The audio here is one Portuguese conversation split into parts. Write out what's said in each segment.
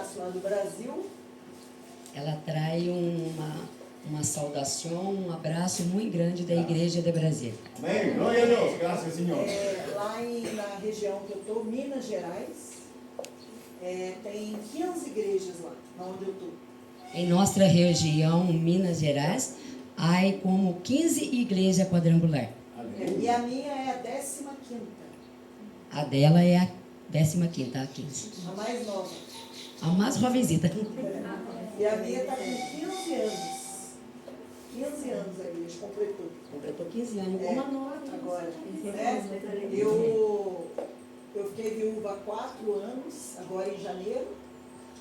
abraço lá do Brasil. Ela traz uma saudação, um abraço muito grande da Igreja de Brasília. Amém. Glória a Deus. Graças, Senhor. Lá na região que eu estou, Minas Gerais, tem 15 igrejas lá, onde eu estou. Em nossa região, Minas Gerais, há como 15 igrejas quadrangulares. E a minha é a 15ª. A dela é a 15ª, a 15. A mais nova. A mais jovenzita. E a minha está com 15 anos. 15 anos a igreja, completou. Completou 15 anos. Uma nova. Agora, né? Eu fiquei viúva há 4 anos, agora em janeiro.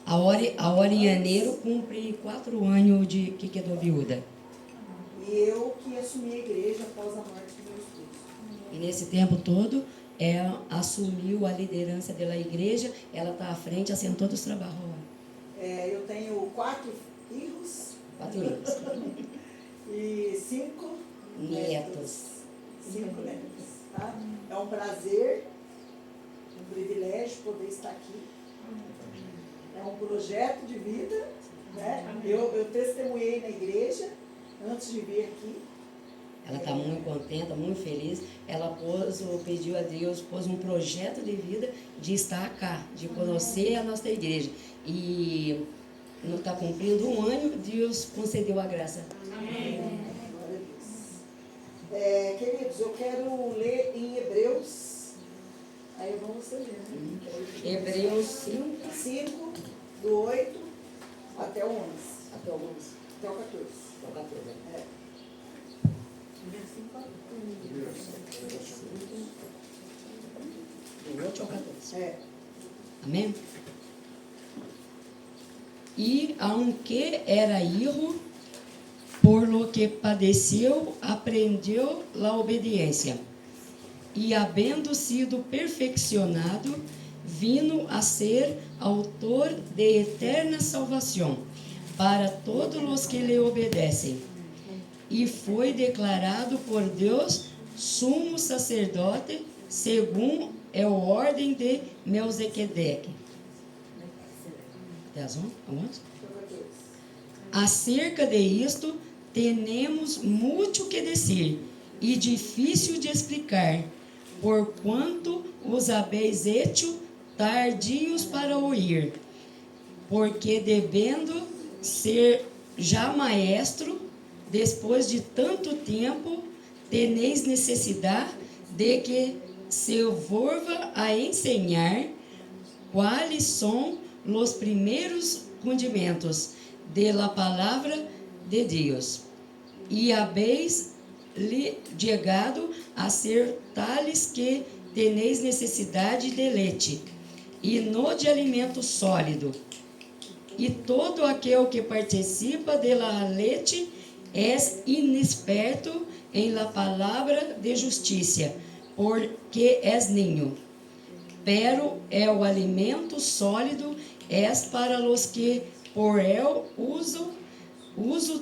A hora em janeiro cumpre 4 anos de que quedou viúva. E eu que assumi a igreja após a morte do meu esposo. E nesse tempo todo, ela assumiu a liderança da igreja, ela está à frente, assentou dos trabalhos. Eu tenho 4 filhos. 4 anos. E 5 Netos. 5 netos. Tá? É um prazer, um privilégio poder estar aqui. É um projeto de vida. Né? Eu testemunhei na igreja antes de vir aqui. Ela está muito contente, muito feliz. Ela pediu a Deus, pôs um projeto de vida de estar cá, de conhecer a nossa igreja. E não está cumprindo 1 ano, Deus concedeu a graça. Amém. Glória a Deus. Queridos, eu quero ler em Hebreus. Aí vamos ler, né? Hebreus 5. 5, do 8 até o 11. Até o 11. Até o 14. Até o 14. Do 8 ao 14. Amém? E aunque era hijo, por lo que padeceu, aprendeu a obediência. E havendo sido perfeccionado, vindo a ser autor de eterna salvação para todos os que lhe obedecem. E foi declarado por Deus sumo sacerdote, segundo a ordem de Melquisedeque. Acerca de isto, temos muito que dizer e difícil de explicar, porquanto os habéis hecho tardios para ouvir, porque devendo ser já maestro, depois de tanto tempo, teneis necessidade de que se volva a ensinar quais são os primeiros rudimentos de la palavra de Deus. E habéis lhe chegado a ser tales que teneis necessidade de leite, e não de alimento sólido. E todo aquele que participa de la leite é inexperto em la palavra de justiça, porque és ninho. Pero o alimento sólido é para os que por el uso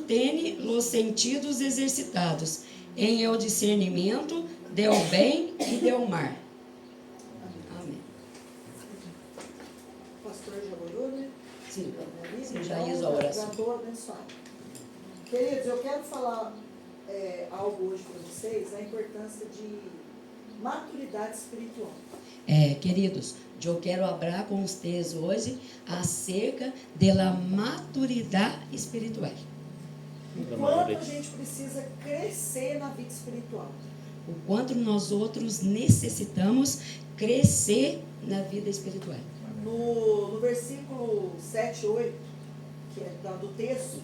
têm os sentidos exercitados em el discernimento do bem e do mal. Amém. O pastor já orou, né? Sim, Então, já hizo a oração. Já estou abençoado. Queridos, eu quero falar algo hoje para vocês, a importância de maturidade espiritual. Queridos, eu quero falar com vocês hoje acerca da maturidade espiritual. Quanto a gente precisa crescer na vida espiritual. O quanto nós outros necessitamos crescer na vida espiritual. No versículo 7 e 8, que é do texto,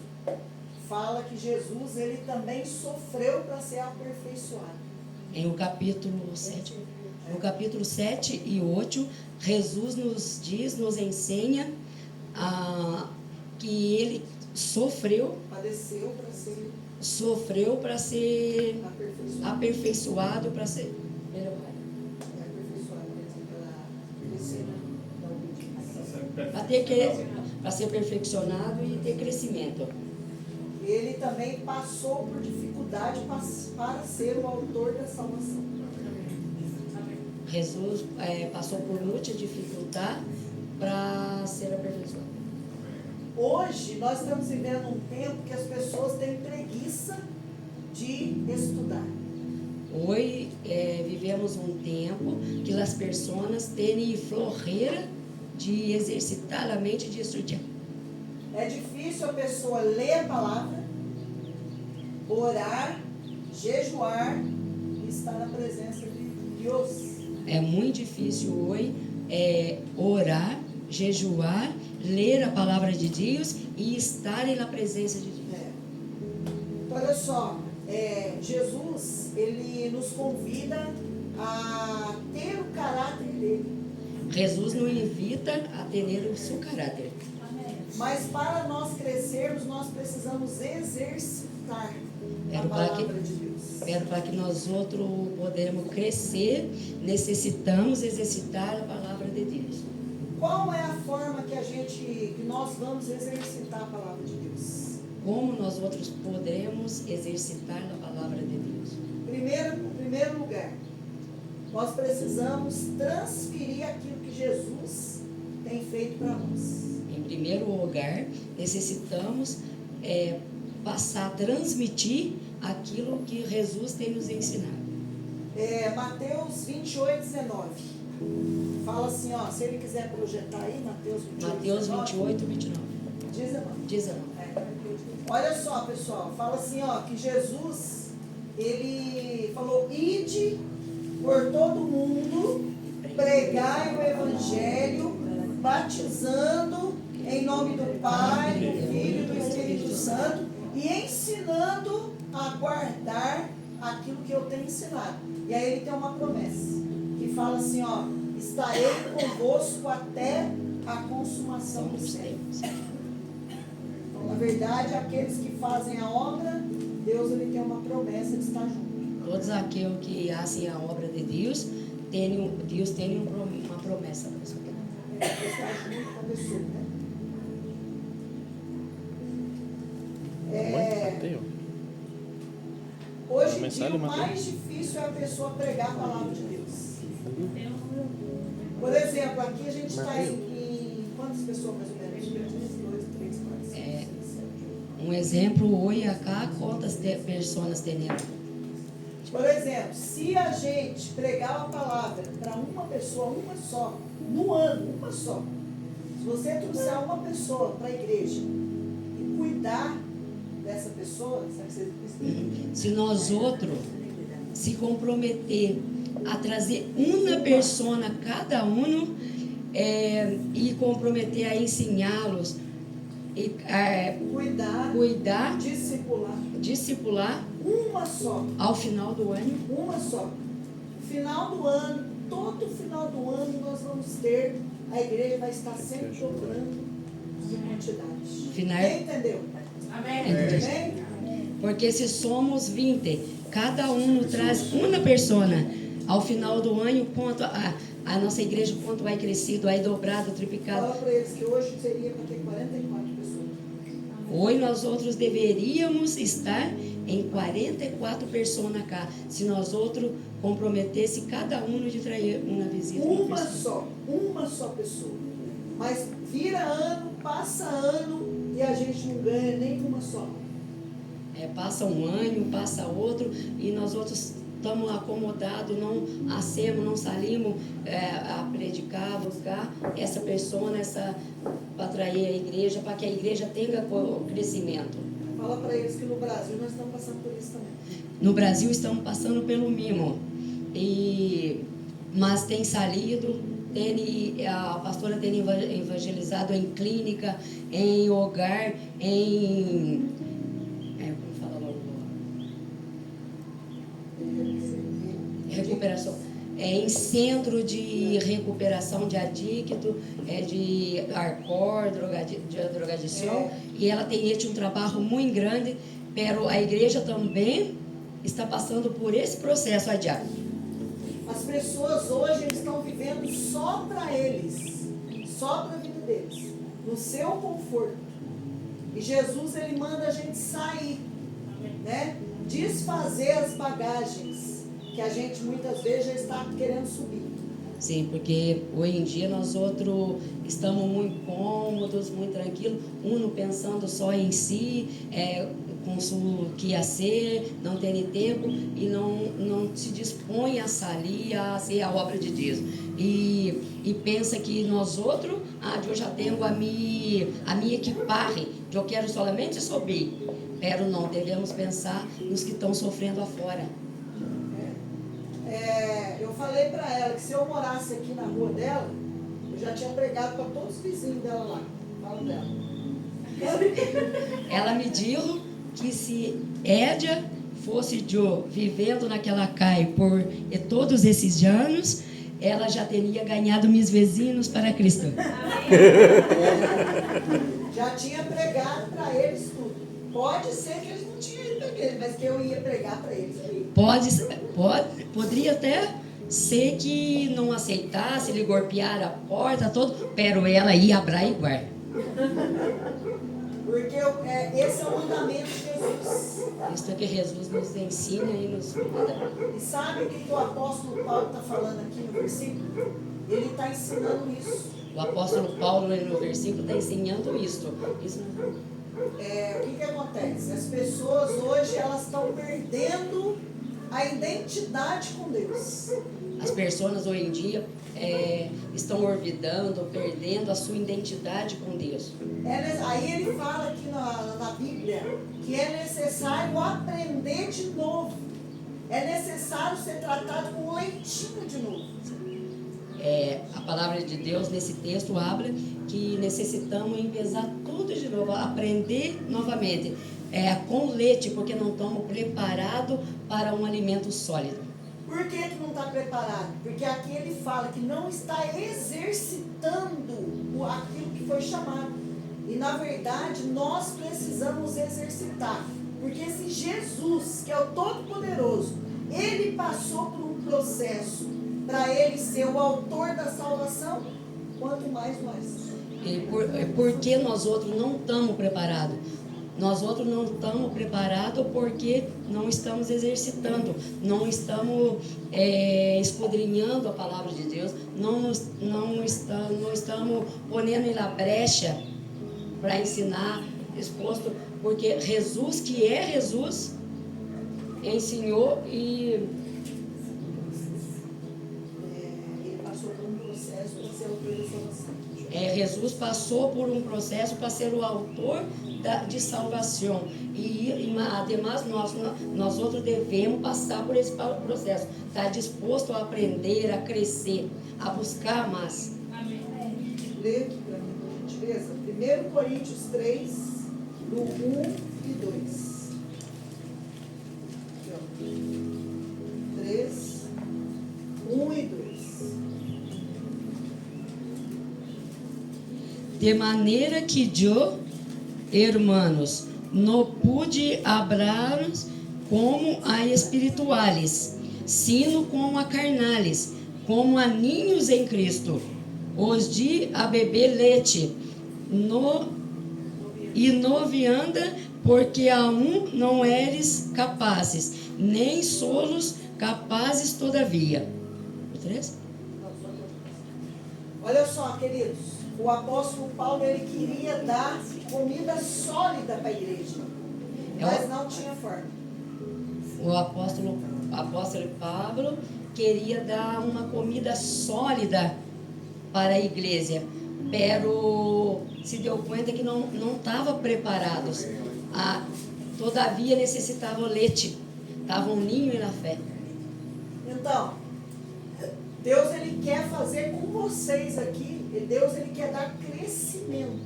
fala que Jesus, ele também sofreu para ser aperfeiçoado. Em o capítulo 7. No capítulo 7 e 8, Jesus nos diz, nos ensina que ele sofreu para ser aperfeiçoado, para ser para ser perfeccionado e ter crescimento. Ele também passou por dificuldade para ser o autor da salvação. Jesus passou por muita dificuldade para ser aperfeiçoado. Hoje nós estamos vivendo um tempo que as pessoas têm preguiça de estudar. Hoje vivemos um tempo que as pessoas têm florreira de exercitar a mente, de estudar. É difícil a pessoa ler a palavra, orar, jejuar e estar na presença de Deus. É muito difícil hoje orar, jejuar, ler a palavra de Deus e estar na presença de Deus. Então, olha só, Jesus, ele nos convida a ter o caráter dele. Jesus nos invita a ter o seu caráter. Mas para nós crescermos, nós precisamos exercitar a Para palavra de Deus. para que nós outros podemos crescer, necessitamos exercitar a palavra de Deus. Qual é a forma que nós vamos exercitar a palavra de Deus? Como nós outros podemos exercitar a palavra de Deus? Em primeiro lugar, nós precisamos transferir aquilo que Jesus tem feito para nós. Em primeiro lugar, necessitamos passar a transmitir aquilo que Jesus tem nos ensinado. Mateus 28:19. Fala assim, ó, se ele quiser projetar aí, Mateus 28, 29. 19. Olha só, pessoal, fala assim, ó, que Jesus, ele falou, ide por todo mundo, pregai o evangelho, batizando em nome do Pai, do Filho e do Espírito Santo, e ensinando a guardar aquilo que eu tenho ensinado. E aí ele tem uma promessa, que fala assim, ó, estarei convosco até a consumação dos tempos. Então, na verdade, aqueles que fazem a obra, Deus ele tem uma promessa de estar junto. Todos aqueles que fazem a obra de Deus, Deus tem uma promessa para isso. De estar junto com a pessoa, né? Hoje em dia, o mais difícil é a pessoa pregar a palavra de Deus. Por exemplo, aqui a gente está em quantas pessoas mais ou menos? 2, 3, 4, 5. Um exemplo, hoje acá, quantas pessoas temos? Por exemplo, se a gente pregar a palavra para uma pessoa, uma só, no ano, uma só. Se você trouxer uma pessoa para a igreja e cuidar dessa pessoa, sabe que você... Se nós outros se comprometer a trazer uma pessoa cada um e comprometer a ensiná-los e cuidar, discipular uma só, ao final do ano, uma só. Final do ano, todo final do ano nós vamos ter, a igreja vai estar sempre dobrando de quantidade. Quem entendeu? Amém? Porque se somos 20, cada um traz uma pessoa, ao final do ano, quanto a nossa igreja, quanto vai crescido, vai dobrado, triplicado. Fala para eles que hoje seria para ter 44 pessoas. Hoje nós outros deveríamos estar em 44 pessoas cá, se nós outros comprometesse cada um de trazer uma visita. Uma só pessoa. Mas vira ano, passa ano e a gente não ganha nenhuma só. Passa um ano, passa outro e nós outros estamos acomodados, não hacemos, não saímos a predicar, buscar essa pessoa para atrair a igreja, para que a igreja tenha crescimento. Fala para eles que no Brasil nós estamos passando por isso também. No Brasil estamos passando pelo mesmo, mas tem salido, a pastora tem evangelizado em clínica, em hogar, em... como fala logo? Recuperação. Em centro de recuperação de adicto, de alcool, drogadição, e ela tem feito um trabalho muito grande, mas a igreja também está passando por esse processo adiante. As pessoas hoje estão vivendo só para eles, só para a vida deles, no seu conforto. E Jesus ele manda a gente sair, né? Desfazer as bagagens que a gente muitas vezes já está querendo subir. Sim, porque hoje em dia nós outros estamos muito cômodos, muito tranquilos, um pensando só em si, com o que ia ser, não tem tempo e não se dispõe a sair, a ser a obra de Deus. E pensa que nós outros, eu já tenho a minha equipagem, eu quero somente subir. Pero não, devemos pensar nos que estão sofrendo afora. Eu falei para ela que se eu morasse aqui na rua dela, eu já tinha pregado para todos os vizinhos dela lá. Falo dela. Ela me disse que se Édia fosse vivendo naquela caia por todos esses anos, ela já teria ganhado meus vizinhos para Cristo. Já tinha pregado para eles tudo. Pode ser que eles não tinham ido para eles, mas que eu ia pregar para eles. Poderia até ser que não aceitasse, ele golpear a porta, todo, pero ela ia abrir igual. Porque esse é o mandamento de Jesus. Isso é que Jesus nos ensina e nos manda. E sabe o que o apóstolo Paulo está falando aqui no versículo? Ele está ensinando isso. O apóstolo Paulo no versículo está ensinando isso. O que acontece? As pessoas hoje elas estão perdendo a identidade com Deus. As pessoas hoje em dia estão olvidando, perdendo a sua identidade com Deus. Aí ele fala aqui na Bíblia que é necessário aprender de novo. É necessário ser tratado com leitinho de novo. A palavra de Deus nesse texto abre que necessitamos empezar tudo de novo, aprender novamente, com leite, porque não estamos preparados para um alimento sólido. Por que não está preparado? Porque aqui ele fala que não está exercitando aquilo que foi chamado. E na verdade nós precisamos exercitar. Porque se Jesus, que é o Todo-Poderoso, ele passou por um processo para ele ser o autor da salvação, quanto mais nós. Porque nós outros não estamos preparados. Nós outros não estamos preparados porque não estamos exercitando, não estamos esquadrinhando a palavra de Deus, não estamos ponendo na brecha para ensinar, exposto, porque Jesus, que é Jesus, ensinou e... Ele passou por um processo para ser autor da salvação. Jesus passou por um processo para ser o autor de salvação. E ademais, nós outros devemos passar por esse processo. Estar disposto a aprender, a crescer, a buscar mais. Amém. Lê aqui para mim, por gentileza. 1 Coríntios 3, do 1 e 2. 3, 1 e 2. De maneira que eu, hermanos, não pude hablar como a espirituales, sino como a carnales, como a ninhos em Cristo. Os di a beber leite, e não vianda, porque a não eres capazes, nem solos capazes todavia. O 3? Olha só, queridos. O apóstolo Paulo, ele queria dar comida sólida para a igreja, mas não tinha forma. O apóstolo Paulo queria dar uma comida sólida para a igreja, pero se deu conta que não estava preparados. Todavia necessitavam leite, estavam um ninho na fé. Então, Deus ele quer fazer com vocês aqui. Deus ele quer dar crescimento.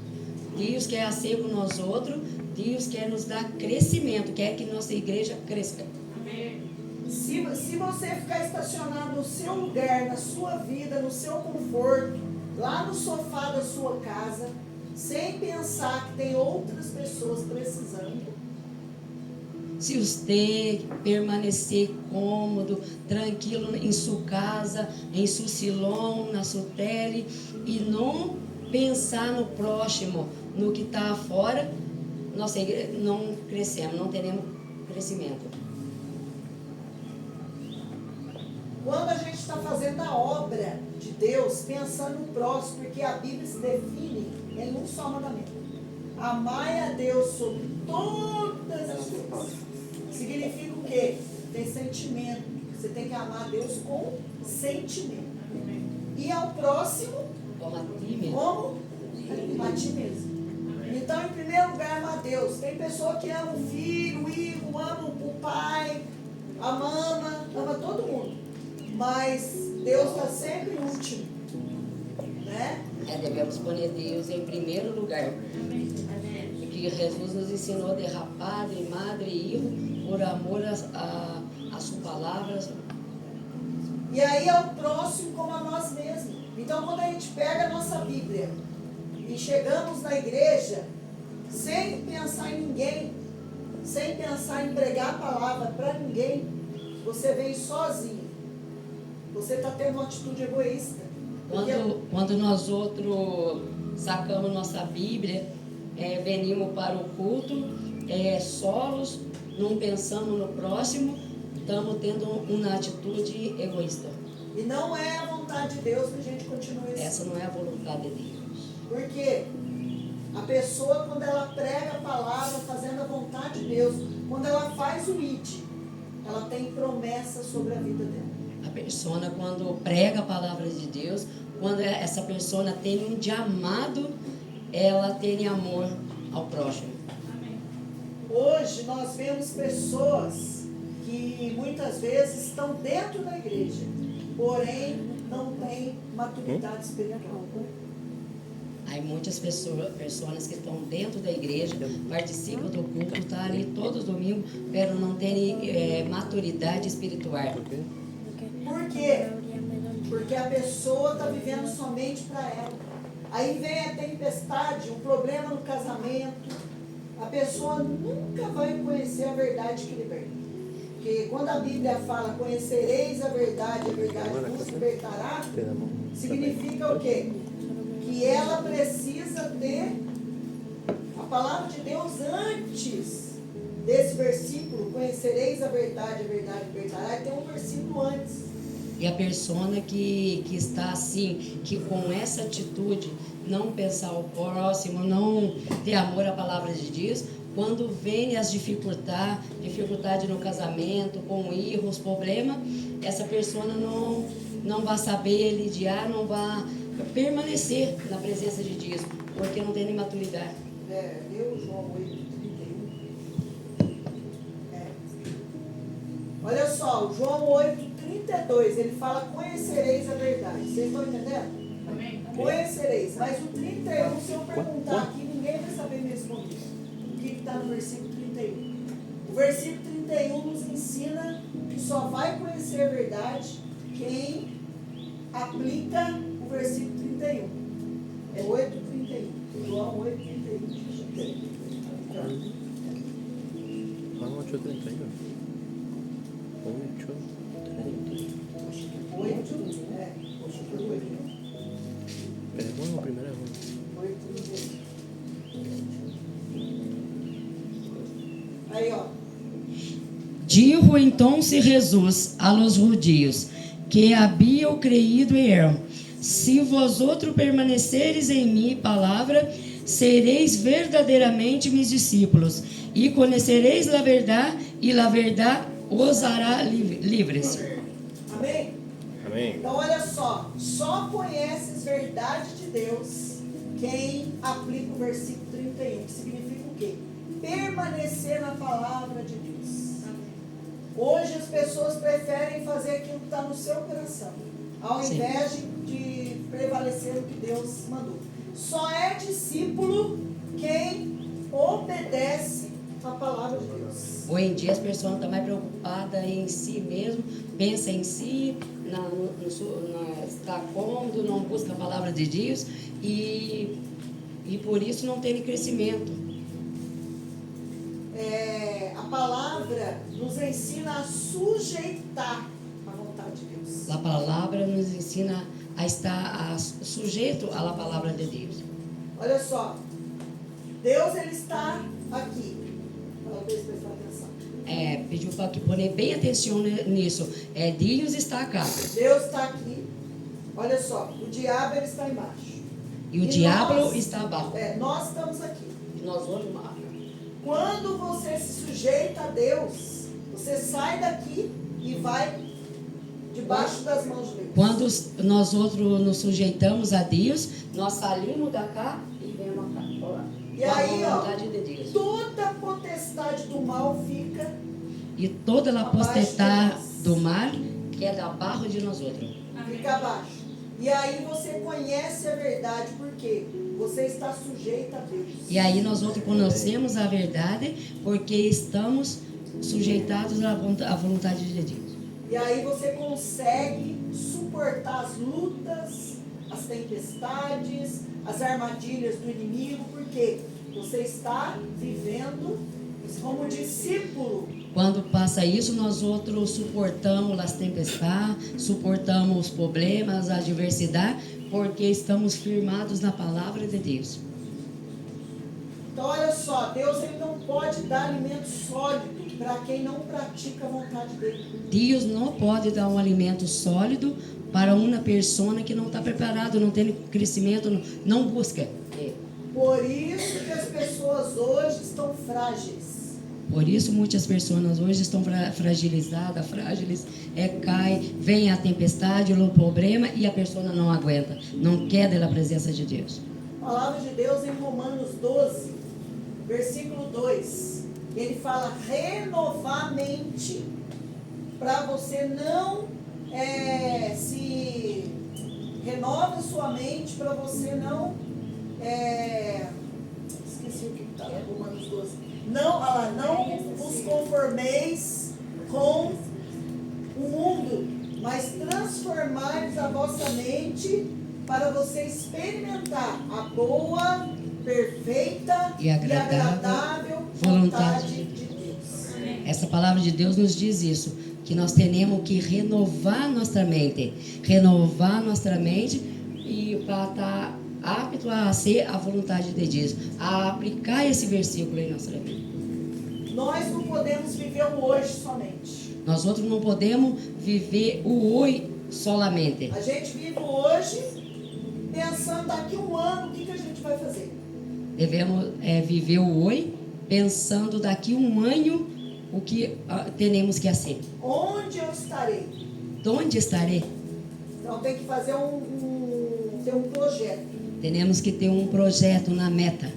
Deus quer ser com nós outros. Deus quer nos dar crescimento. Quer que nossa igreja cresça. Amém. Se você ficar estacionado no seu lugar, na sua vida, no seu conforto, lá no sofá da sua casa, sem pensar que tem outras pessoas precisando. Se você permanecer cômodo, tranquilo em sua casa, em seu salão, na sua tele, e não pensar no próximo, no que está fora, nossa igreja não crescemos, não teremos crescimento. Quando a gente está fazendo a obra de Deus pensando no próximo, porque a Bíblia se define em um só mandamento: amai a Deus sobre todas as coisas. Significa o quê? Tem sentimento. Você tem que amar a Deus com sentimento. E ao próximo, Como a ti mesmo. como? A ti mesmo. Então, em primeiro lugar, ama a Deus. Tem pessoa que ama o filho, o hijo, ama o pai, a mama, ama todo mundo. Mas Deus está sempre em último. Né? Devemos pôr Deus em primeiro lugar. Que Jesus nos ensinou a derrar padre, madre e hijo por amor a sua palavra. E aí é o próximo como a nós mesmos. Então, quando a gente pega a nossa Bíblia e chegamos na igreja, sem pensar em ninguém, sem pensar em pregar a palavra para ninguém, você vem sozinho. Você está tendo uma atitude egoísta. Quando nós outros sacamos nossa Bíblia, venimos para o culto, solos, não pensamos no próximo, estamos tendo uma atitude egoísta. E não é a vontade de Deus que a gente continue assim. Essa não é a vontade de Deus. Porque a pessoa, quando ela prega a palavra, fazendo a vontade de Deus, quando ela faz o ID, ela tem promessa sobre a vida dela. A pessoa, quando prega a palavra de Deus, quando essa pessoa tem um de amado, ela tem amor ao próximo. Hoje nós vemos pessoas que muitas vezes estão dentro da igreja, porém não têm maturidade espiritual. Há muitas pessoas que estão dentro da igreja, participam do culto, estão ali todos os domingos, mas não têm maturidade espiritual. Por quê? Porque a pessoa está vivendo somente para ela. Aí vem a tempestade, um problema no casamento. A pessoa nunca vai conhecer a verdade que liberta. Porque quando a Bíblia fala, conhecereis a verdade vos libertará, significa o quê? Que ela precisa ter a palavra de Deus antes desse versículo, conhecereis a verdade libertará, e tem um versículo antes. E a pessoa que está assim, que com essa atitude, não pensar o próximo, não ter amor à palavra de Deus, quando vem as dificuldade no casamento, com erros, problemas, essa pessoa não vai saber lidiar, não vai permanecer na presença de Deus, porque não tem nem maturidade. Leu João 8,31. Olha só, João 8,32, ele fala, conhecereis a verdade. Vocês estão entendendo? Amém. Conhecereis. Mas o 31, se eu perguntar aqui, ninguém vai saber me responder. O que está no versículo 31? O versículo 31 nos ensina que só vai conhecer a verdade quem aplica o versículo 31. É 8,31. João 8,31. Juan 8:31. 8, acho que foi 8. ¿Es Juan o primero es Juan? 8,31. Aí, ó. Dijo entonces Jesus a los judíos que habiam creído em él: se vosotros permaneceres em minha palavra, sereis verdadeiramente meus discípulos, e conhecereis a verdade, e a verdade os hará livres. Amém? Amém. Então, olha só conheces verdade de Deus quem aplica o versículo 31, que significa o quê? Permanecer na palavra de Deus. Hoje as pessoas preferem fazer aquilo que está no seu coração, ao Sim. invés de prevalecer o que Deus mandou. Só é discípulo quem obedece a palavra de Deus. Hoje em dia as pessoas estão mais preocupadas em si mesmo, pensa em si, está cômodo, não busca a palavra de Deus e por isso não tem crescimento. A palavra nos ensina a sujeitar a vontade de Deus. A palavra nos ensina a estar sujeito à palavra de Deus. Olha só, Deus ele está aqui. Fala para eles prestarem atenção. Pediu para que poner bem atenção nisso. Deus está cá. Deus está aqui. Olha só, o diabo ele está embaixo. E o E diabo nós- está abaixo. Nós estamos aqui. E nós outros lá. Quando você se sujeita a Deus, você sai daqui e vai debaixo das mãos de Deus. Quando nós outros nos sujeitamos a Deus, nós saímos da cá e vemos cá. E aí, a ó, vontade de Deus. toda potestade do mal fica. E toda a Abaixo potestade de nós. do mar que é da barro de nós outros. Fica abaixo. E aí você conhece a verdade, porque você está sujeito a Deus. E aí nós outros conhecemos a verdade porque estamos sujeitados à vontade de Deus. E aí você consegue suportar as lutas, as tempestades, as armadilhas do inimigo, porque você está vivendo como discípulo. Quando passa isso, nós outros suportamos as tempestades, suportamos os problemas, a adversidade, porque estamos firmados na palavra de Deus. Então olha só, Deus ele não pode dar alimento sólido para quem não pratica a vontade dele. Deus não pode dar um alimento sólido para uma pessoa que não está preparada, não tem crescimento, não busca. Por isso que as pessoas hoje estão frágeis. Por isso muitas pessoas hoje estão fragilizadas, frágeis, cai, vem a tempestade, o problema e a pessoa não aguenta, não quer da presença de Deus. A palavra de Deus em Romanos 12, versículo 2, ele fala renovar a mente para você não se renova sua mente para você não esqueci o que está lá, Romanos 12. Não vos conformeis com o mundo, mas transformai a vossa mente para você experimentar a boa, perfeita e agradável vontade de Deus. Essa palavra de Deus nos diz isso, que nós temos que renovar nossa mente e para estar apto a ser a vontade de Deus, a aplicar esse versículo em nossa vida. Nós não podemos viver o hoje somente. Nós outros não podemos viver o hoje solamente. A gente vive o hoje pensando daqui a um ano o que a gente vai fazer. Devemos viver o hoje pensando daqui a um ano o que temos que fazer. Onde eu estarei? Onde estarei? Então tem que fazer ter um projeto. Temos que ter um projeto na meta.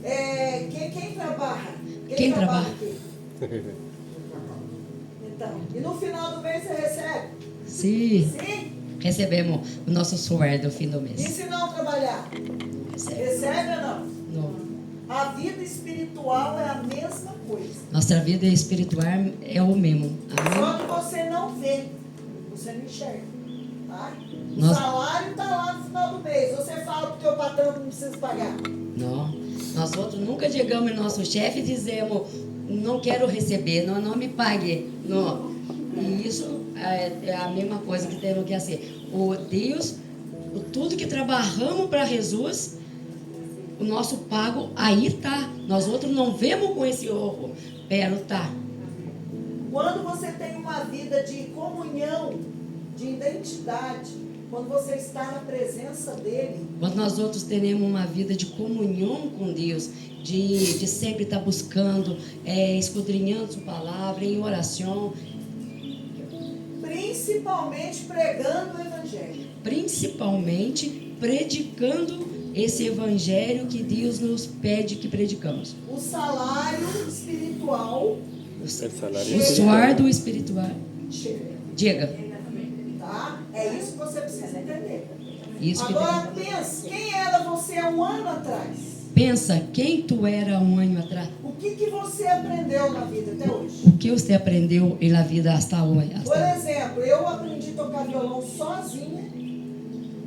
Quem trabalha? Quem trabalha? Aqui? Então, e no final do mês você recebe? Sim. Sim? Recebemos o nosso suor do fim do E mês. se não trabalhar? Recebe. Recebe ou não? Não. A vida espiritual é a mesma coisa. Nossa vida espiritual é o mesmo. Amém? Só que você não vê, você não enxerga. Tá? O Nós- salário está lá no final do mês. Você fala para o teu patrão que não precisa pagar. Não. Nós outros nunca chegamos no nosso chefe e dizemos, não quero receber, não me pague. Não. E isso é a mesma coisa que temos que fazer. O Deus, tudo que trabalhamos para Jesus, o nosso pago aí tá. Nós outros não vemos com esse olho, pero tá. Quando você tem uma vida de comunhão, de identidade, quando você está na presença dele, Quando nós outros teremos uma vida de comunhão com Deus, de sempre estar buscando, esquadrinhando sua palavra, em oração, principalmente pregando o evangelho. principalmente predicando esse evangelho que Deus nos pede que predicamos. O salário espiritual El salario O suor do espiritual. chega, Diga. tá? É isso que você precisa entender. Isso que Agora pensa, quem era você há um ano atrás? pensa quem tu era um ano atrás. O que você aprendeu na vida até hoje? O que você aprendeu na vida hasta hoje? Por exemplo, eu aprendi a tocar violão sozinha,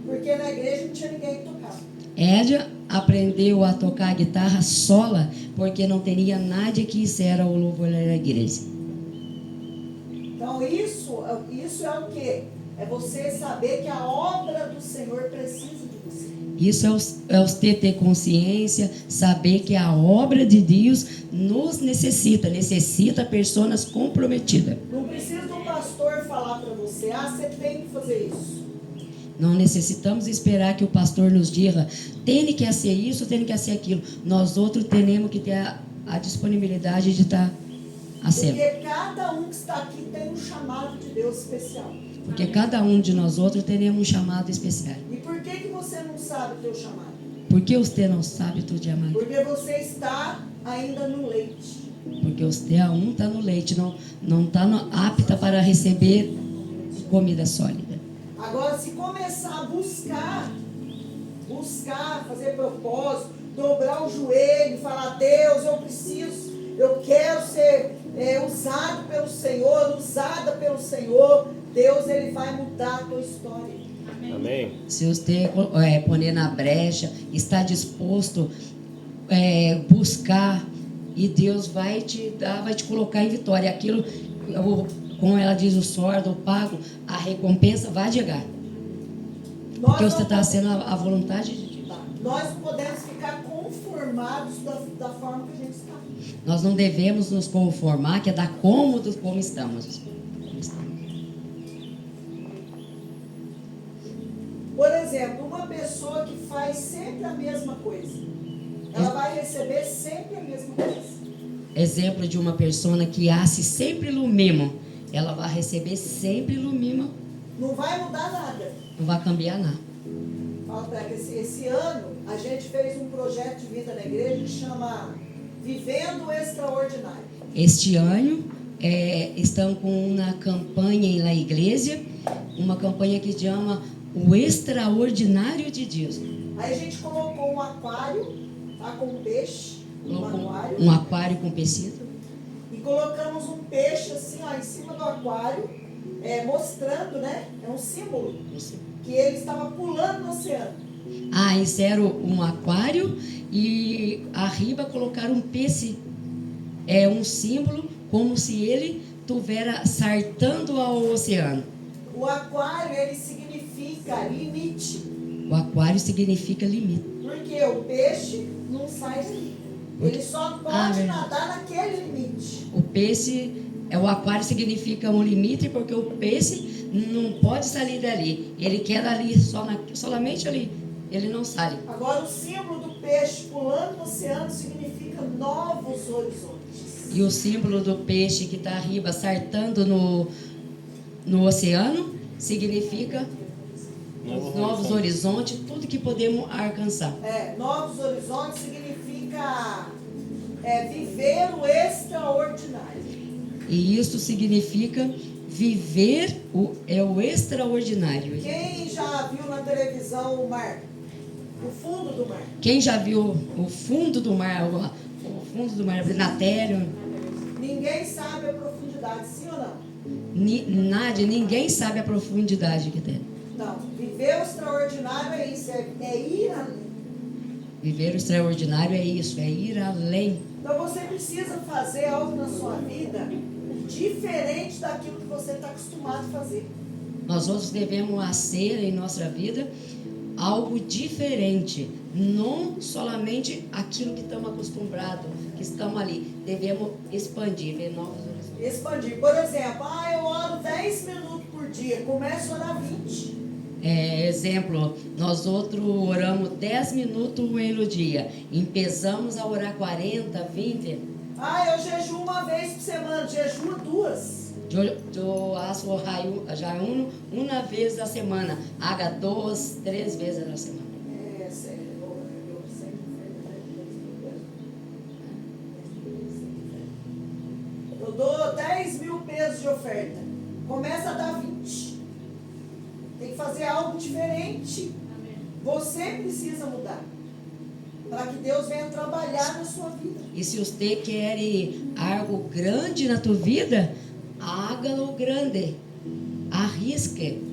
porque na igreja não tinha ninguém que tocava. Édia aprendeu a tocar guitarra sola porque não tinha nada que era o louvor da igreja. Então isso é o quê? É você saber que a obra do Senhor precisa de você. Isso é você ter consciência, saber que a obra de Deus nos necessita pessoas comprometidas. Não precisa do pastor falar para você, você tem que fazer isso. Não necessitamos esperar que o pastor nos diga, tem que ser isso, tem que ser aquilo. Nós outros temos que ter a disponibilidade de estar acendo. Porque cada um que está aqui tem um chamado de Deus especial. Porque cada um de nós outros teremos um chamado especial. E por que você não sabe o teu chamado? Por que você não sabe tudo de amar? Porque você está ainda no leite. Porque você está no leite, não está apta para receber comida sólida. Agora, se começar a buscar, fazer propósito, dobrar o joelho, falar, Deus, eu quero ser usado pelo Senhor, usada pelo Senhor, Deus, Ele vai mudar a tua história. Amém. Se você poner na brecha, está disposto buscar, e Deus vai te dar, vai te colocar em vitória. Aquilo, como ela diz, o sordo, o pago, a recompensa vai chegar. Porque você está sendo a vontade de Deus. Nós não podemos ficar conformados da forma que a gente está. Nós não devemos nos conformar, que é dar cômodo como estamos. Por exemplo, uma pessoa que faz sempre a mesma coisa, ela vai receber sempre a mesma coisa. Exemplo de uma pessoa que hace sempre o mesmo, ela vai receber sempre o mesmo. Não vai mudar nada. Não vai cambiar nada. Fala pra ela, esse ano a gente fez um projeto de vida na igreja que chama Vivendo o Extraordinário. Este ano estamos com uma campanha na igreja, uma campanha que chama O Extraordinário de Deus. Aí a gente colocou um aquário, tá, com um peixe, Um aquário com peixito. e colocamos um peixe assim, ó, em cima do aquário, mostrando, né? É um símbolo que ele estava pulando no oceano. Isso era um aquário e arriba colocaram um peixe, um símbolo como se ele estivesse saltando ao oceano. O aquário, ele significa limite. O aquário significa limite. Porque o peixe não sai dali. Ele só pode nadar naquele limite. O peixe, o aquário significa um limite, porque o peixe não pode sair dali. Ele quer ali, solamente ali. Ele não sai. Agora, o símbolo do peixe pulando no oceano significa novos horizontes. E o símbolo do peixe que está arriba, saltando no oceano, significa novos horizontes, tudo que podemos alcançar. Novos horizontes significa viver o extraordinário. E isso significa viver o extraordinário. Quem já viu na televisão o mar? O fundo do mar. Quem já viu o fundo do mar, o fundo do mar, na terra? Ninguém sabe a profundidade, sim ou não? Ninguém sabe a profundidade que tem. Não. Viver o extraordinário é isso, é ir além. Viver o extraordinário é isso, é ir além. Então você precisa fazer algo na sua vida diferente daquilo que você está acostumado a fazer. Nós outros devemos ser em nossa vida algo diferente, não somente aquilo que estamos acostumados, que estamos ali. Devemos expandir, ver novos horizontes. Expandir. Por exemplo, eu oro 10 minutos por dia, começo a orar 20. Exemplo, nós outros oramos 10 minutos no dia, empezamos a orar 40, 20. Eu jejuo uma vez por semana, jejua 2. Eu faço já uma vez na semana, haga 2, 3 vezes na semana. Sério, eu sempre eu dou 10 mil pesos de oferta, começa a dar 20. Tem que fazer algo diferente. Você precisa mudar para que Deus venha trabalhar na sua vida. E se você quer algo grande na tua vida, haga-lo grande. Arrisque.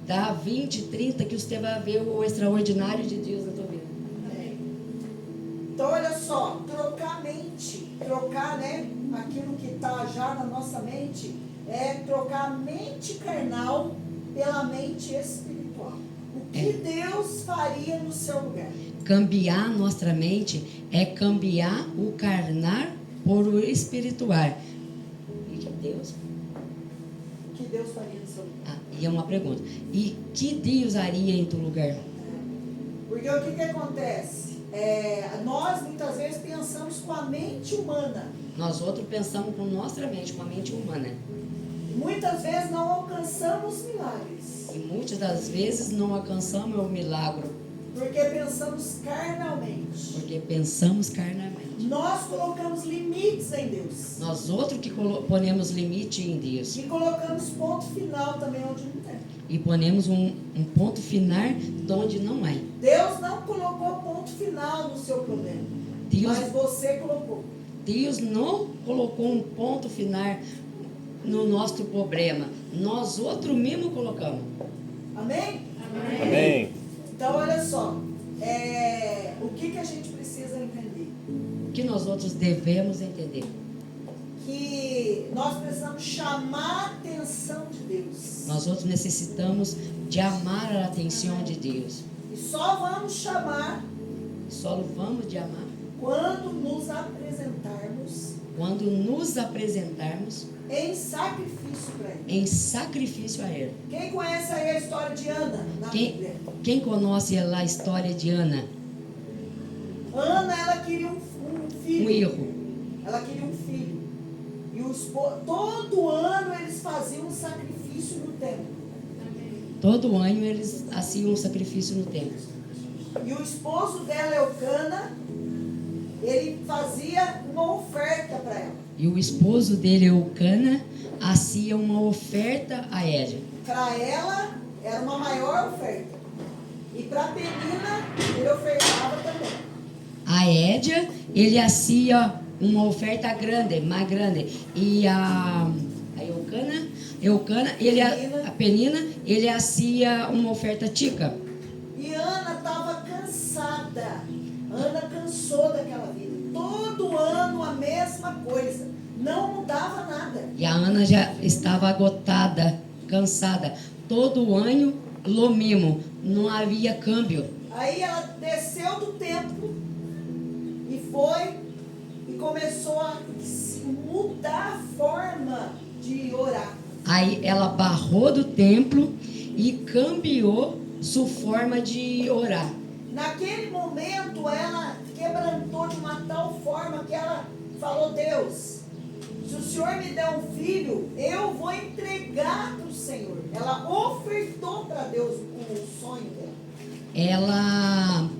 Dá 20, 30 que você vai ver o extraordinário de Deus na tua vida. Então olha só, trocar a mente, trocar, né, aquilo que está já na nossa mente, trocar a mente carnal pela mente espiritual. O que Deus faria no seu lugar? Cambiar nossa mente é cambiar o carnal por o espiritual. E que Deus O que Deus faria no seu lugar? E é uma pergunta. E que Deus haria em tu lugar? Porque o que acontece? Nós muitas vezes pensamos com a mente humana. Nós outros pensamos com nossa mente, com a mente humana. Muitas vezes não alcançamos milagres. E muitas das vezes não alcançamos o milagre. Porque pensamos carnalmente. Porque pensamos carnalmente. Nós colocamos limites em Deus. Nós outros que ponemos limite em Deus. E colocamos ponto final também onde não tem. E ponemos um ponto final de onde não é. Deus não colocou ponto final no seu problema. Mas você colocou. Deus não colocou um ponto final no nosso problema. Nós outros mesmo colocamos. Amém? Amém. Então, olha só. O que a gente precisa entender? O que nós outros devemos entender? Que nós precisamos chamar a atenção de Deus. Nós outros necessitamos de amar a atenção de Deus. E só vamos chamar Só vamos de amar quando nos apresentarmos em sacrifício para Ele. em sacrifício a Ele. Quem conhece aí a história de Ana na Bíblia? Quem conhece lá a história de Ana? Ana, ela queria um filho. Um erro. Ela queria um filho. E todo ano eles faziam um sacrifício no templo. Todo ano eles faziam um sacrifício no templo. E o esposo dela, Eucana, ele fazia uma oferta para ela. E o esposo dele, Eucana, fazia uma oferta a ela. Para ela, era uma maior oferta. E para Penina, ele ofertava também. A Édia, ele fazia uma oferta grande, mais grande. E a Eucana, a Penina, ele fazia uma oferta tica. E Ana estava cansada. Ana cansou daquela vida. Todo ano a mesma coisa. Não mudava nada. E a Ana já estava agotada, cansada. Todo ano, lo mesmo. Não havia câmbio. Aí ela desceu do templo e foi e começou a mudar a forma de orar. Aí ela barrou do templo e cambiou sua forma de orar. Naquele momento ela quebrantou de uma tal forma que ela falou: Deus, se o Senhor me der um filho, eu vou entregar para o Senhor. Ela ofertou para Deus o sonho dela. Ela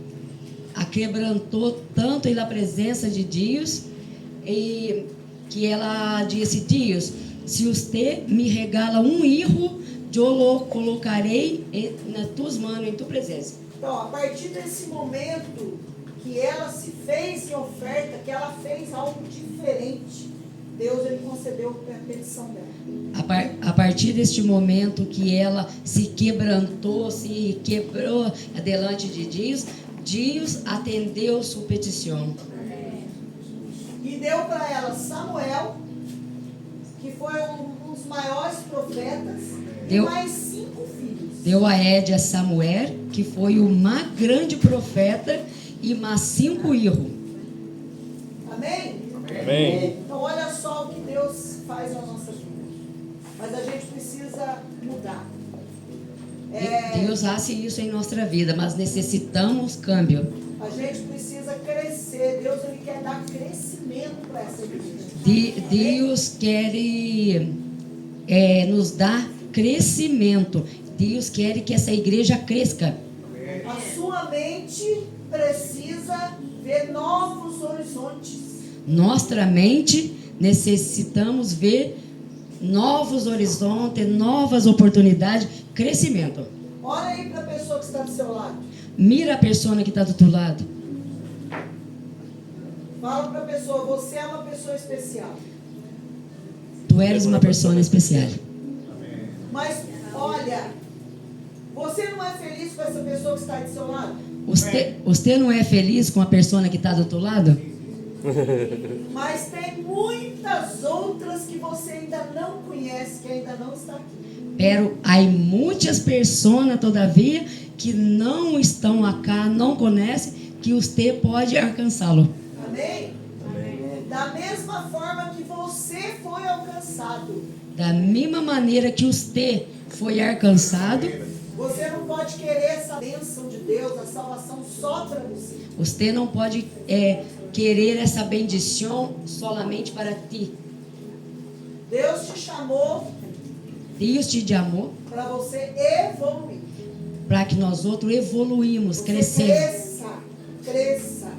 a quebrantou tanto na presença de Deus e que ela disse: Deus, se você me regala um erro, eu colocarei nas tuas mãos, em tua presença. Então, a partir desse momento que ela se fez em oferta, que ela fez algo diferente, Deus ele concedeu a petição dela. A partir deste momento que ela se quebrantou, se quebrou delante de Deus, Deus atendeu sua petição. E deu para ela Samuel, que foi um dos maiores profetas, e mais 5 filhos. Deu a Édia Samuel, que foi o mais grande profeta, e mais 5 filhos. Amém? Amém. Então olha só o que Deus faz na nossa vida. Mas a gente precisa mudar. Deus faz isso em nossa vida, mas necessitamos câmbio. A gente precisa crescer. Deus ele quer dar crescimento para essa igreja. Deus quer nos dar crescimento. Deus quer que essa igreja cresça. A sua mente precisa ver novos horizontes. Nossa mente necessitamos ver novos horizontes, novas oportunidades, crescimento. Olha aí para a pessoa que está do seu lado. Mira a pessoa que está do outro lado. Fala para a pessoa: você é uma pessoa especial. Tu eres uma pessoa especial. Mas olha, você não é feliz com essa pessoa que está aí do seu lado? Você não é feliz com a pessoa que está do outro lado? Mas tem muitas outras que você ainda não conhece, que ainda não está aqui. Pero há muitas pessoas, todavia, que não estão acá, não conhecem, que você pode alcançá-lo. Amém? Amém? Da mesma forma que você foi alcançado. Da mesma maneira que você foi alcançado. Você não pode querer essa bênção de Deus, a salvação só para você. Você não pode querer essa bendição solamente para ti. Deus te chamou Deus te chamou para você evoluir. para que nós outros evoluímos, Você crescemos. cresça.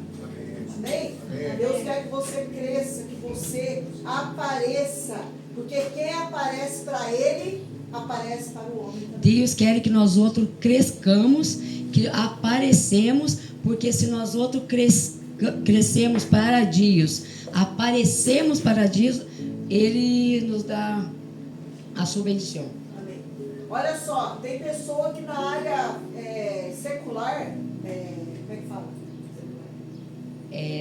Amém? Deus quer que você cresça, que você apareça. Porque quem aparece para Ele, aparece para o homem também. Deus quer que nós outros crescamos, que aparecemos, porque se nós outros crescemos para Deus, aparecemos para Deus, Ele nos dá a sua bendição. Amém. Olha só, tem pessoa que na área secular, como é que fala?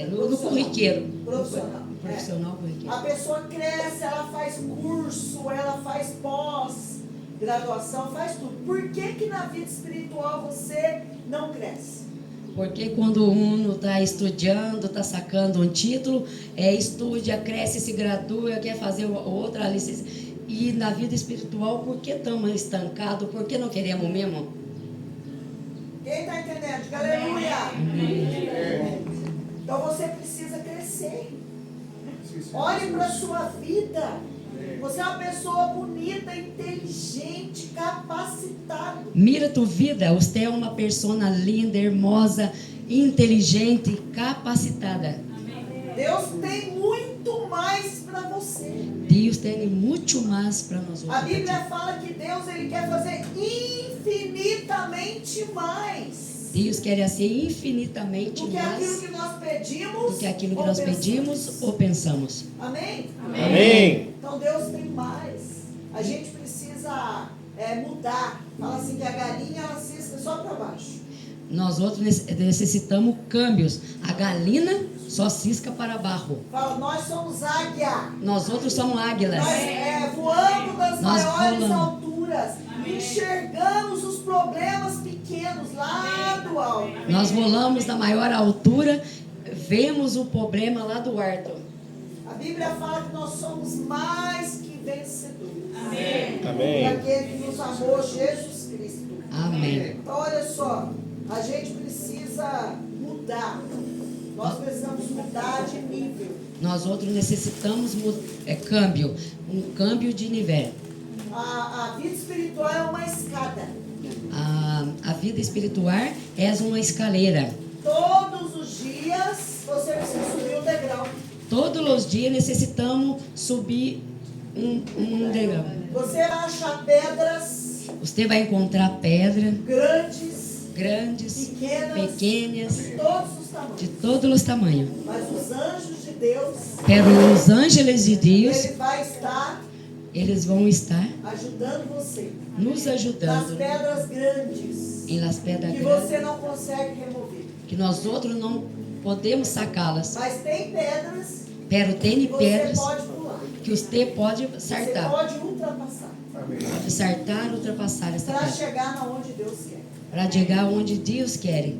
No corriqueiro. Profissional. Profissional corriqueiro. A pessoa cresce, ela faz curso, ela faz pós-graduação, faz tudo. Por que na vida espiritual você não cresce? Porque quando um está estudando, está sacando um título, estuda, cresce, se gradua, quer fazer outra licença. E na vida espiritual, por que estamos estancados? Por que não queremos mesmo? Quem está entendendo? Diga aleluia. Então você precisa crescer. Olhe para a sua vida. Você é uma pessoa bonita, inteligente, capacitada. Mira tua vida, você é uma pessoa linda, hermosa, inteligente, capacitada. Deus tem muito mais para você. Deus tem muito mais para nós. A Bíblia fala que Deus ele quer fazer infinitamente mais Deus quer ser infinitamente do que aquilo mais que nós pedimos, do que aquilo que ou nós pensamos. pedimos ou pensamos. Amém? Amém. Então Deus tem mais. A gente precisa mudar. Fala assim que a galinha ela cisca só para baixo. Nós outros necessitamos câmbios. A galinha só cisca para baixo. Fala, nós somos águia. Nós outros somos águilas. Nós voamos das Nós maiores voamos. alturas. Enxergamos os problemas pequenos lá do alto. Nós volamos da maior altura, vemos o problema lá do alto. A Bíblia fala que nós somos mais que vencedores. Amém. Por aquele que nos amou, Jesus Cristo. Amém. Então, olha só, a gente precisa mudar. Nós precisamos mudar de nível. Nós outros necessitamos câmbio, um câmbio de nível. A vida espiritual é uma escada. A vida espiritual é uma escaleira. Todos os dias você precisa subir um degrau. Todos os dias necessitamos subir um degrau. Você vai achar pedras Você vai encontrar pedra grandes, pequenas, de todos os tamanhos. de todos os tamanhos. Mas os anjos de Deus, Pero os ángeles de Deus, ele vai estar eles vão estar ajudando você nos nas ajudando pedras grandes em las pedras que grandes, você não consegue remover. que nós outros não podemos sacá-las. Mas tem pedras Pero tem que você pedras pode pular. que você pode Você saltar. pode ultrapassar Pode saltar, ultrapassar essa para pedra. chegar na onde Deus quer. Para chegar onde Deus quer.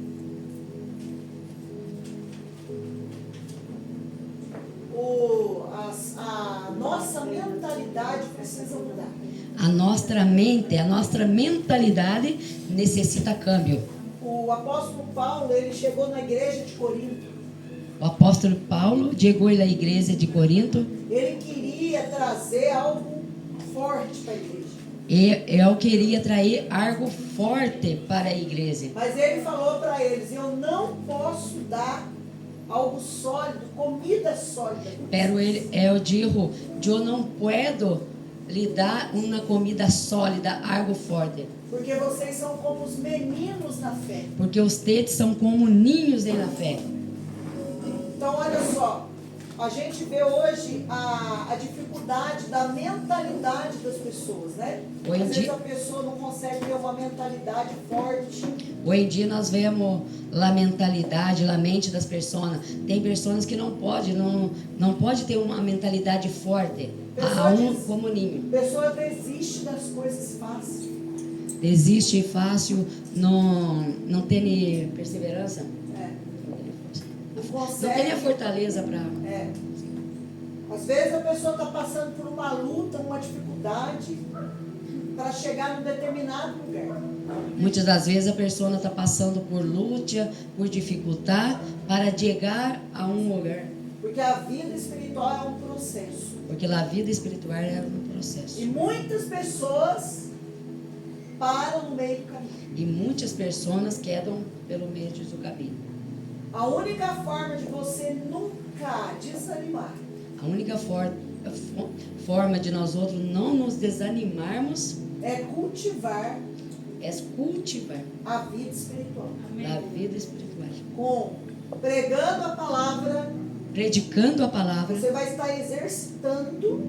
A nossa mentalidade precisa mudar. A nossa mentalidade necessita câmbio. O apóstolo Paulo, ele chegou na igreja de Corinto. O apóstolo Paulo chegou na igreja de Corinto Ele queria trazer algo forte para a igreja. e eu queria trazer algo forte para a igreja. Mas ele falou para eles: eu não posso dar algo sólido, comida sólida. Pero eu digo, eu não posso lhe dar uma comida sólida, algo forte. Porque vocês são como os meninos na fé. Porque vocês são como ninhos na fé. Então, olha só. A gente vê hoje a dificuldade da mentalidade das pessoas, né? Hoje em Às vezes dia- a pessoa não consegue ter uma mentalidade forte. Hoje em dia nós vemos a mentalidade, a mente das pessoas. Tem pessoas que não pode ter uma mentalidade forte, como ninho. A pessoa desiste das coisas fáceis. Desiste fácil, não tem perseverança, Não não consegue. tem a fortaleza para. Às vezes a pessoa está passando por uma luta, uma dificuldade, para chegar num determinado lugar. Muitas das vezes a pessoa está passando por luta, por dificuldade para chegar a um lugar. Porque a vida espiritual é um processo. Porque a vida espiritual é um processo. E muitas pessoas param no meio do caminho. E muitas pessoas quedam pelo meio do caminho. A única forma de você nunca desanimar A única forma de nós outros não nos desanimarmos é cultivar é cultivar a vida espiritual. a vida espiritual. Com pregando a palavra, Predicando a palavra. você vai estar exercitando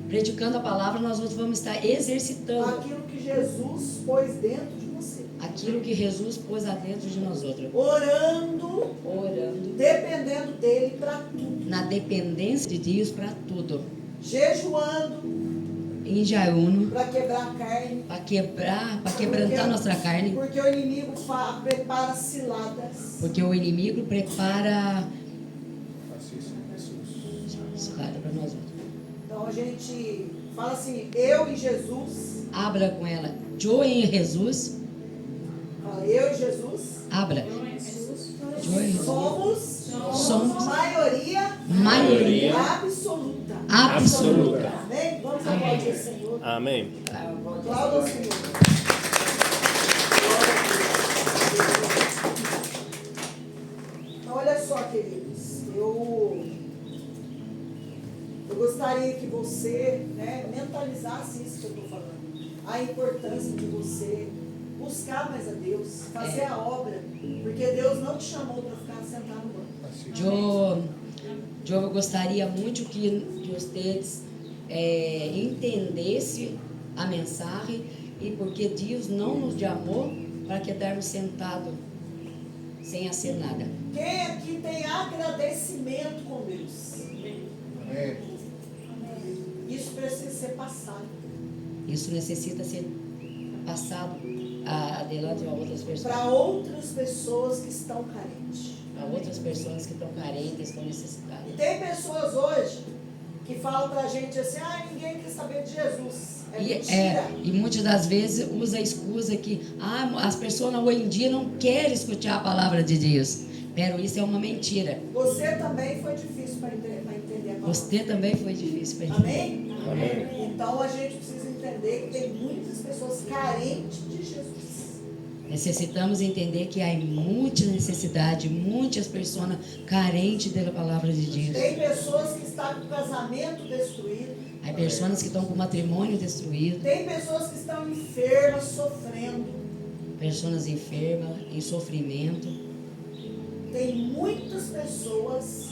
Predicando a palavra, nós outros vamos estar exercitando aquilo que Jesus pôs dentro de você. aquilo que Jesus pôs adentro de nós outros. Orando, Orando dependendo dele para tudo. na dependência de Deus para tudo. Jejuando Em Jaiuno, para quebrar a carne. para quebrantar nossa carne. Porque o inimigo prepara ciladas. Porque o inimigo prepara Assista Jesus. cilada para nós outros. Então a gente fala assim, eu e Jesus. Habla com ela. Eu em Jesus. Fala, eu e Jesus. Habla. Somos maioria absoluta. Absoluta. Amém? Vamos aplaudir o Senhor. Amém. Aplauda o Senhor. Então, olha só, queridos. Eu gostaria que você, mentalizasse isso que eu estou falando. A importância de você buscar mais a Deus, fazer a obra, porque Deus não te chamou para ficar sentado no banco. Eu gostaria muito que vocês entendessem a mensagem e porque Deus não nos chamou para quedarmos sentados sem fazer nada. Quem aqui tem agradecimento com Deus? Amém. Isso precisa ser passado. Isso necessita ser passado adelante a outras pessoas. Para outras pessoas que estão carentes. A outras pessoas que estão carentes, estão E necessitadas. tem pessoas hoje que falam pra gente assim, ninguém quer saber de Jesus. É mentira. E muitas das vezes usa a excusa que as pessoas hoje em dia não querem escutar a palavra de Deus. Pero isso é uma mentira. Você também foi difícil para entender a palavra. Você também foi difícil para entender. Amém? Amém. Então a gente precisa entender que tem muitas pessoas carentes de Jesus. Necessitamos entender que há muita necessidade, muitas pessoas carentes da palavra de Deus. Tem pessoas que estão com o casamento destruído. Há pessoas que estão com o matrimônio destruído, Tem pessoas que estão enfermas, sofrendo. pessoas enfermas, em sofrimento. Tem muitas pessoas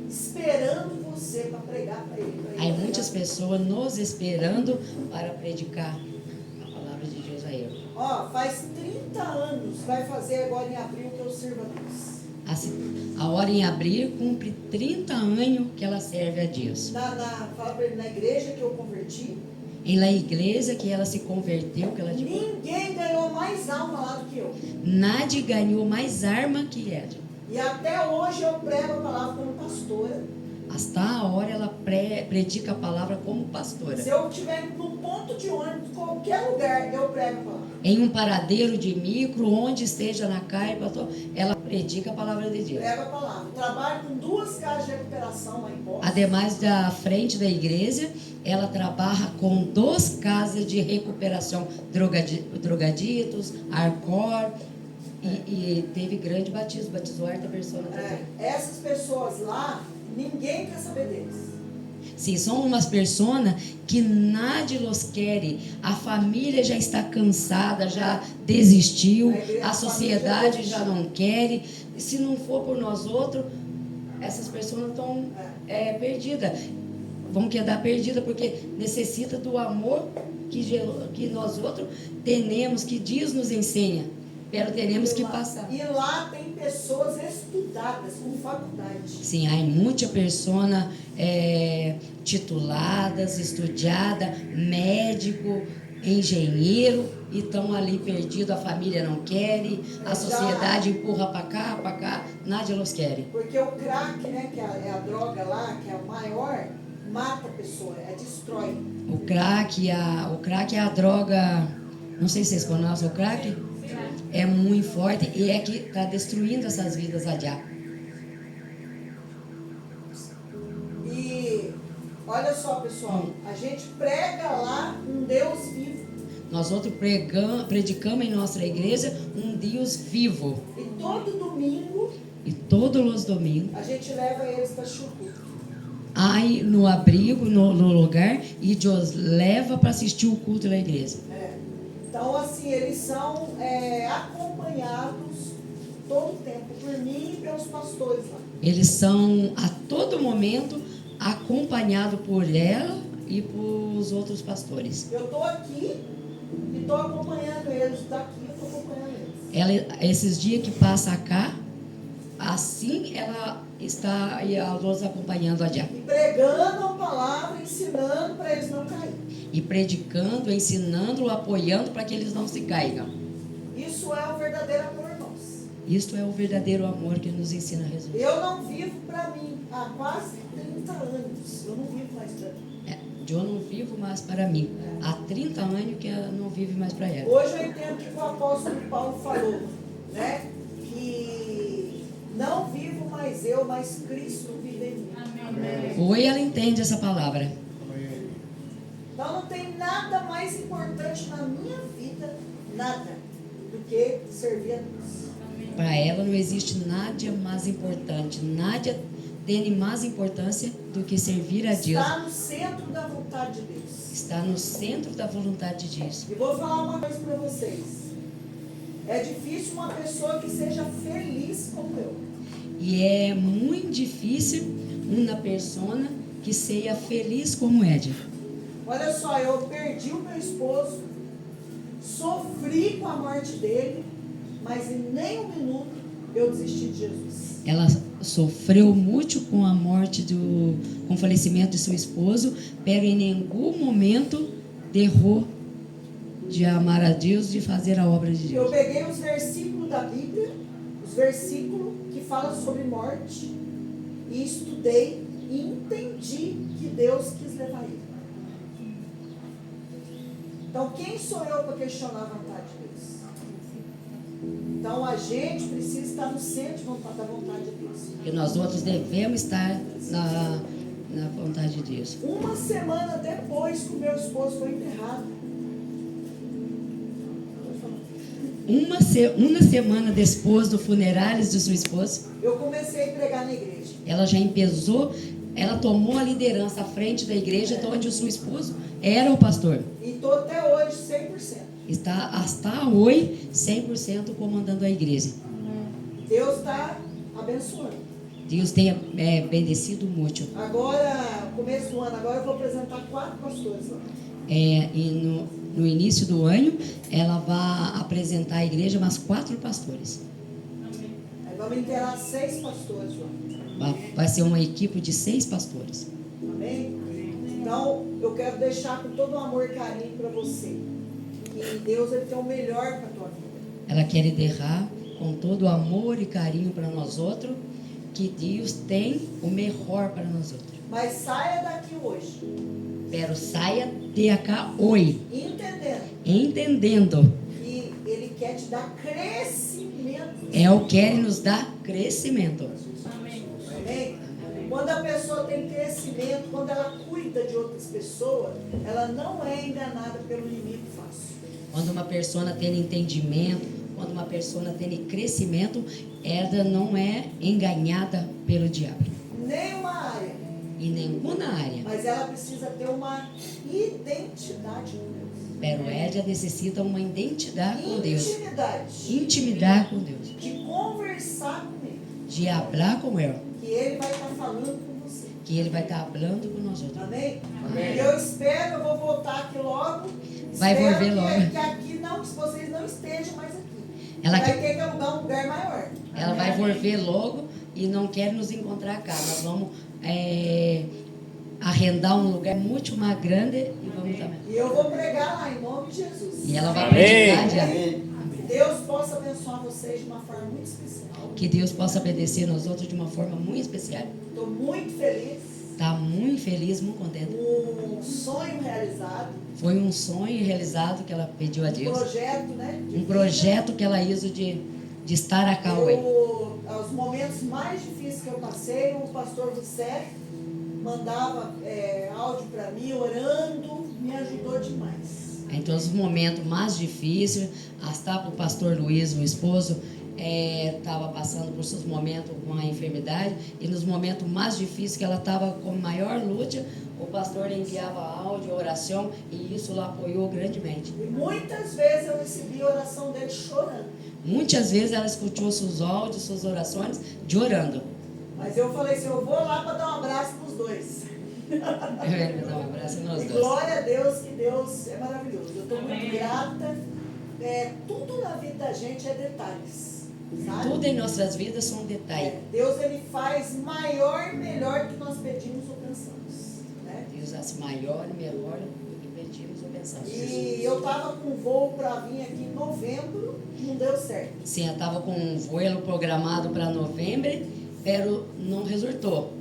esperando você para pregar para ele. Há muitas pessoas nos esperando para predicar a palavra de Deus a ele. Faz 30 anos, vai fazer agora em abril que eu sirvo a Deus. A hora em abril cumpre 30 anos que ela serve a Deus. Fala para ele, na igreja que eu converti, Em la igreja que ela se converteu, que ela ninguém ganhou mais alma lá do que eu. Nádia ganhou mais arma que ela. E até hoje eu prego a palavra como pastora. Hasta a hora ela predica a palavra como pastora. Se eu estiver no ponto de ônibus, qualquer lugar, eu prego a palavra. Em um paradeiro de micro, onde esteja na caipa, ela predica a palavra de Deus. Prego a palavra. Trabalho com 2 casas de recuperação lá em Poços. Ademais da frente da igreja, ela trabalha com 2 casas de recuperação, drogaditos, Arcor, e teve grande batismo, batizou harta pessoa também. Essas pessoas lá, ninguém quer saber deles. Sim, são umas pessoas que nadie los quer. A família já está cansada, já desistiu, a sociedade já não quer. Se não for por nós outros, essas pessoas estão perdidas. Vão quedar perdidas porque necessita do amor que nós outros temos, que Deus nos ensina. Pero teremos que passar. E lá tem pessoas estudadas, com faculdade. Sim, há muitas pessoas tituladas, estudiadas, médico, engenheiro, e estão ali perdidos, a família não quer, a sociedade empurra para cá, nada los quer. Porque o crack, que é a droga lá, que é a maior, mata a pessoa, destrói. O crack é a droga, não sei se vocês conhecem o crack, é muito forte e é que está destruindo essas vidas adiá. E olha só, pessoal, a gente prega lá um Deus vivo. Nós outros predicamos em nossa igreja um Deus vivo. E todo domingo E todos os domingos, a gente leva eles para Chucu. aí no abrigo, no lugar, e Deus leva para assistir o culto da igreja. Então, assim, eles são acompanhados todo o tempo por mim e pelos pastores lá. Eles são a todo momento acompanhados por ela e por os outros pastores. Eu estou aqui e estou acompanhando eles. Daqui eu estou acompanhando eles. Esses dias que passa cá, assim ela está e a Deus acompanhando a diabo. E pregando a palavra, ensinando para eles não caírem. E predicando, ensinando, apoiando para que eles não se caigam. Isso é o verdadeiro amor, irmãos. Isto é o verdadeiro amor que nos ensina a Jesus. Eu não vivo para mim há quase 30 anos. Eu não vivo mais para mim. Eu não vivo mais para mim. Há 30 anos que ela não vive mais para ela. Hoje eu entendo que o apóstolo Paulo falou, né? Que não vivo mais eu, mas Cristo vive em mim. Amém. Hoje ela entende essa palavra. Amém. Então não tem nada mais importante na minha vida, nada, do que servir a Deus. Para ela não existe nada mais importante, nada tem mais importância do que servir a Deus. Está no centro da vontade de Deus. Está no centro da vontade de Deus. E vou falar uma coisa para vocês. É difícil uma pessoa que seja feliz como eu. E é muito difícil uma pessoa que seja feliz como Ed. Olha só, eu perdi o meu esposo, sofri com a morte dele, mas em nem um minuto eu desisti de Jesus. Ela sofreu muito com a morte com o falecimento de seu esposo, pero em nenhum momento deixou de amar a Deus, de fazer a obra de Eu Deus. peguei os versículos da Bíblia, os versículos que falam sobre morte, e estudei e entendi que Deus quis levar ele. Então, quem sou eu para questionar a vontade de Deus? Então, a gente precisa estar no centro da vontade de Deus. E nós outros devemos estar na vontade de Deus. Uma semana depois que o meu esposo foi enterrado, Uma semana depois do funeral de sua esposa, eu comecei a pregar na igreja. ela já empezou, ela tomou a liderança à frente da igreja, onde o seu esposo era o pastor. E estou até hoje 100%. Está hoje 100% comandando a igreja. Deus está abençoando. Deus tenha bendecido muito. Agora, começo do ano, agora eu vou apresentar 4 pastores lá. E no início do ano, ela vai apresentar à igreja mais 4 pastores. Aí vamos inteirar 6 pastores lá. Vai ser uma equipe de 6 pastores. Amém? Então, eu quero deixar com todo o amor e carinho para você. Que Deus ele tem o melhor para a tua vida. Ela quer derrar com todo o amor e carinho para nós outros, que Deus tem o melhor para nós outros. Mas saia daqui hoje, Pero saia de cá hoje, entendendo. que Ele quer te dar crescimento. Ele quer nos dar crescimento. Amém? Quando a pessoa tem crescimento, quando ela cuida de outras pessoas, ela não é enganada pelo inimigo fácil. Quando uma pessoa tem entendimento, quando uma pessoa tem crescimento, ela não é enganada pelo diabo. Nenhuma área. Em nenhuma área. Mas ela precisa ter uma identidade com Deus. Pero ela necessita uma identidade com Deus. Intimidade. Intimidade com Deus. De conversar com Ele. De falar com Ele. Que Ele vai estar falando com você. Que Ele vai estar falando com nós outros. Amém? Amém. E eu espero, eu vou voltar aqui logo. Vai Espero volver logo. que aqui não, que vocês não estejam mais aqui. Ela Vai quer- ter que alugar um lugar maior. Ela vai volver logo e não quer nos encontrar cá. Nós vamos arrendar um lugar muito mais grande e vamos também. E eu vou pregar lá em nome de Jesus. E ela vai Amém. predicar já. Que Deus possa abençoar vocês de uma forma muito especial. Que Deus possa obedecer nós outros de uma forma muito especial. Estou muito feliz. Está muito feliz, muito contente. Um sonho realizado. Foi um sonho realizado que ela pediu a Um Deus. projeto, né? de Um vida. projeto que ela hizo de estar a Cauê. Os momentos mais difíceis que eu passei, o pastor Rousseff mandava áudio para mim, orando, me ajudou demais. Em todos os momentos mais difíceis, até o pastor Luiz, o esposo, estava passando por seus momentos com a enfermidade, e nos momentos mais difíceis que ela estava com maior luta, o pastor enviava áudio, oração, e isso lá apoiou grandemente. E muitas vezes eu recebi a oração dele chorando. Muitas vezes ela escutou seus áudios, suas orações, de orando. Mas eu falei assim, eu vou lá para dar um abraço nos dois. Eu ia dar um abraço nós E dois. glória a Deus, que Deus é maravilhoso. Eu estou muito grata. Tudo na vida da gente é detalhes, sabe? Tudo em nossas vidas são detalhes. Deus, ele faz maior e melhor do que nós pedimos ou pensamos, né? Deus faz maior e melhor do que pedimos ou pensamos. E eu estava com um voo para vir aqui em novembro, não deu certo. Sim, eu estava com um voo programado para novembro, mas não resultou.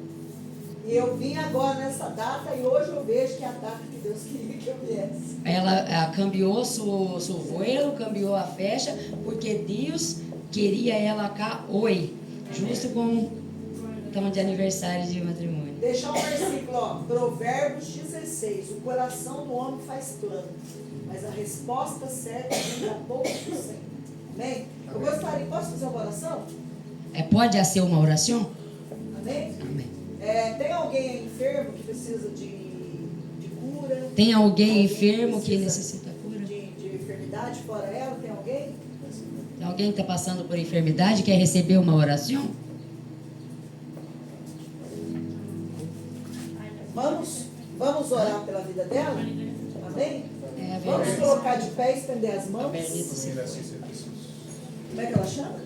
E eu vim agora nessa data e hoje eu vejo que é a data que Deus queria que eu viesse. Ela cambiou seu voo, cambiou a festa, porque Deus queria ela cá hoje, justo com estamos de aniversário de matrimônio. Deixar um versículo, ó, Provérbios 16. O coração do homem faz plano, mas a resposta certa vem da boca do Senhor. Amém? Eu gostaria, posso fazer uma oração? Pode ser uma oração? Amém? Amém. Tem alguém enfermo que precisa de cura? Tem alguém enfermo que necessita cura? De enfermidade fora ela? Tem alguém? Tem alguém que está passando por enfermidade quer receber uma oração? Vamos orar pela vida dela? Amém? É a Vamos verdade. colocar de pé e estender as A mãos. Bernita, sim. Graças a Jesus. Como é que ela chama?